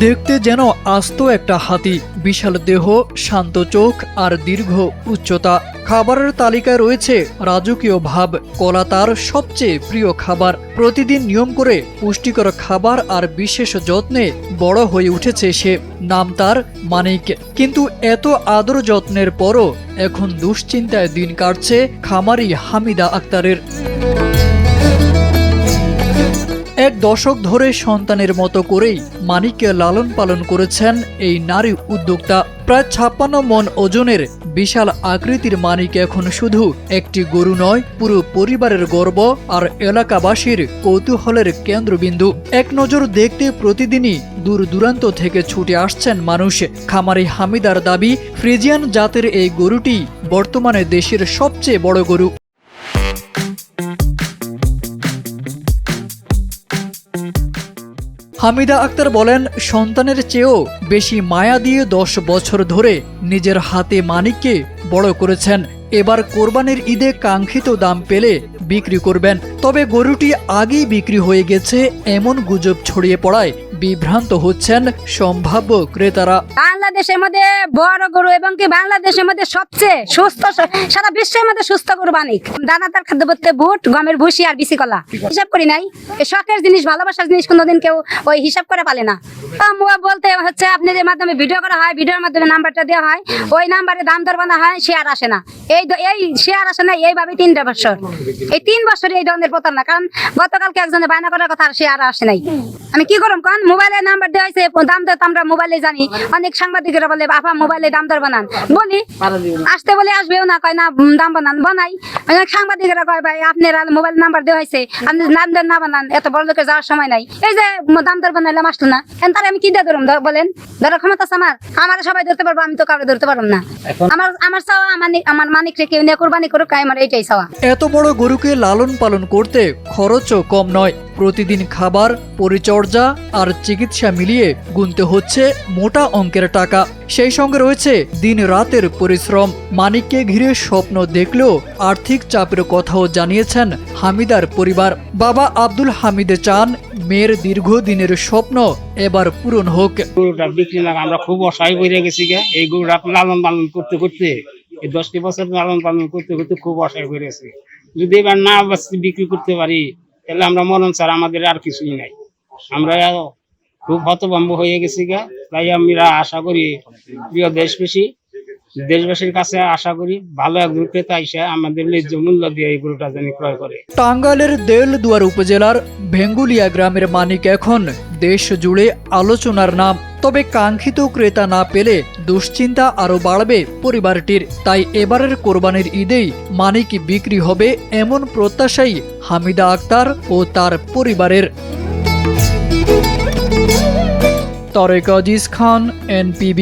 দেখতে যেন আস্ত একটা হাতি, বিশাল দেহ, শান্ত চোখ আর দীর্ঘ উচ্চতা। খাবারের তালিকায় রয়েছে রাজকীয় ভাব। কলা তার সবচেয়ে প্রিয় খাবার। প্রতিদিন নিয়ম করে পুষ্টিকর খাবার আর বিশেষ যত্নে বড় হয়ে উঠেছে সে। নাম তার মানিক। কিন্তু এত আদর যত্নের পরও এখন দুশ্চিন্তায় দিন কাটছে খামারি হামিদা আক্তারের। এক দশক ধরে সন্তানের মতো করেই মানিককে লালন পালন করেছেন এই নারী উদ্যোক্তা। প্রায় ৫৬ মণ ওজনের বিশাল আকৃতির মানিক এখন শুধু একটি গরু নয়, পুরো পরিবারের গর্ব আর এলাকাবাসীর কৌতূহলের কেন্দ্রবিন্দু। এক নজর দেখতে প্রতিদিনই দূর দূরান্ত থেকে ছুটে আসছেন মানুষ। খামারি হামিদার দাবি, ফ্রিজিয়ান জাতের এই গরুটি বর্তমানে দেশের সবচেয়ে বড় গরু। হামিদা আক্তার বলেন, সন্তানের চেয়েও বেশি মায়া দিয়ে ১০ বছর ধরে নিজের হাতে মানিককে বড় করেছেন। এবার কোরবানির ঈদে কাঙ্ক্ষিত দাম পেলে বিক্রি করবেন। তবে গরুটি আগেই বিক্রি হয়ে গেছে এমন গুজব ছড়িয়ে পড়ায় বিভ্রান্ত হচ্ছেন সম্ভাব্য ক্রেতারা। বাংলাদেশের মধ্যে বড় গরু এবং কি বাংলাদেশের মধ্যে সবচেয়ে সুস্থ, সারা বিশ্বের মধ্যে সুস্থ গরু মানিক। দানাদার খাদ্য বলতে বুট, গমের ভুসি আর বিসি কলা। হিসাব করি নাই, এই শখের জিনিস, ভালোবাসার জিনিস কোনোদিন কেউ ওই হিসাব করে পালে না। বলতে হচ্ছে আপনাদের মাধ্যমে ভিডিও করা হয়, ভিডিওর মাধ্যমে নাম্বারটা দেওয়া হয়, ওই নাম্বারে দাম দর বানা হয়, শেয়ার আসে না। এই শেয়ার আসে না এইভাবে ৩ বছর। এই ৩ বছরে এই ধরনের প্রতারণা। কারণ গতকালকে একজনে বায়না করার কথা, আর শেয়ার আসে নাই। আমি কি করব? কারণ মোবাইলে নাম্বার দেওয়া হয়েছে, দাম দর তো আমরা মোবাইলে জানি। অনেক সাংবাদিকরা বলে বাবা মোবাইলে দাম দর বানান, বলি আসতে বলে আসবেও না, কয় না দাম বানান, বানাই। অনেক সাংবাদিকরা কয় ভাই আপনার মোবাইল নাম্বার দেওয়া হয়েছে, আপনি দাম দর না বানান, এত বড় লোকের যাওয়ার সময় নাই। এই যে দাম দর বানাইলাম আসলো না, তার আমি কি দিয়ে ধরুন বলেন? ধরার ক্ষমতা আছে আমার সবাই ধরতে পারবো, আমি তো কাউকে ধরতে পারবো না। আমার চাওয়া আমার মানিক রেখে কোরবানি করুক, আমার এইটাই চাওয়া। এত বড় গরুকে লালন পালন করতে খরচও কম নয়। প্রতিদিন খাবার, পরিচর্যা আর চিকিৎসা মিলিয়ে গুনতে হচ্ছে মোটা অঙ্কের টাকা। সেই সঙ্গে রয়েছে দিন রাতের পরিশ্রম। মানিককে ঘিরে স্বপ্ন দেখলেও আর্থিক চাপের কথাও জানিয়েছেন হামিদার পরিবার। বাবা আব্দুল হামিদ চান মেয়ের দীর্ঘদিনের স্বপ্ন এবার পূরণ হোক। গরুটা বিক্রি না, আমরা খুব অসহায় হয়ে গেছি। এই গরুটা লালন পালন করতে করতে, এই 10টি বছর লালন পালন করতে করতে খুব অসহায় হয়ে গেছি। যদি এবার না বিক্রি করতে পারি, তাহলে আমরা মরণ ছাড়া আমাদের আর কিছুই নাই। আমরা খুব হতভম্ব হয়ে গেছি। তাই আমরা আশা করি প্রিয় দেশবাসীর কাছে আশা করি ভালো একজন ক্রেতা এসে আমাদের ন্যায্য মূল্য দিয়ে এই গরুটা যেন ক্রয় করে। টাঙ্গাইলের দেলদুয়ার উপজেলার ভেঙ্গুলিয়া গ্রামের মানিক এখন দেশ জুড়ে আলোচনার নাম। তবে কাঙ্ক্ষিত ক্রেতা না পেলে দুশ্চিন্তা আরো বাড়বে পরিবারটির। তাই এবারের কোরবানির ঈদেই মানিক বিক্রি হবে এমন প্রত্যাশাই হামিদা আক্তার ও তার পরিবারের। তারেক আজিজ খান, NPB।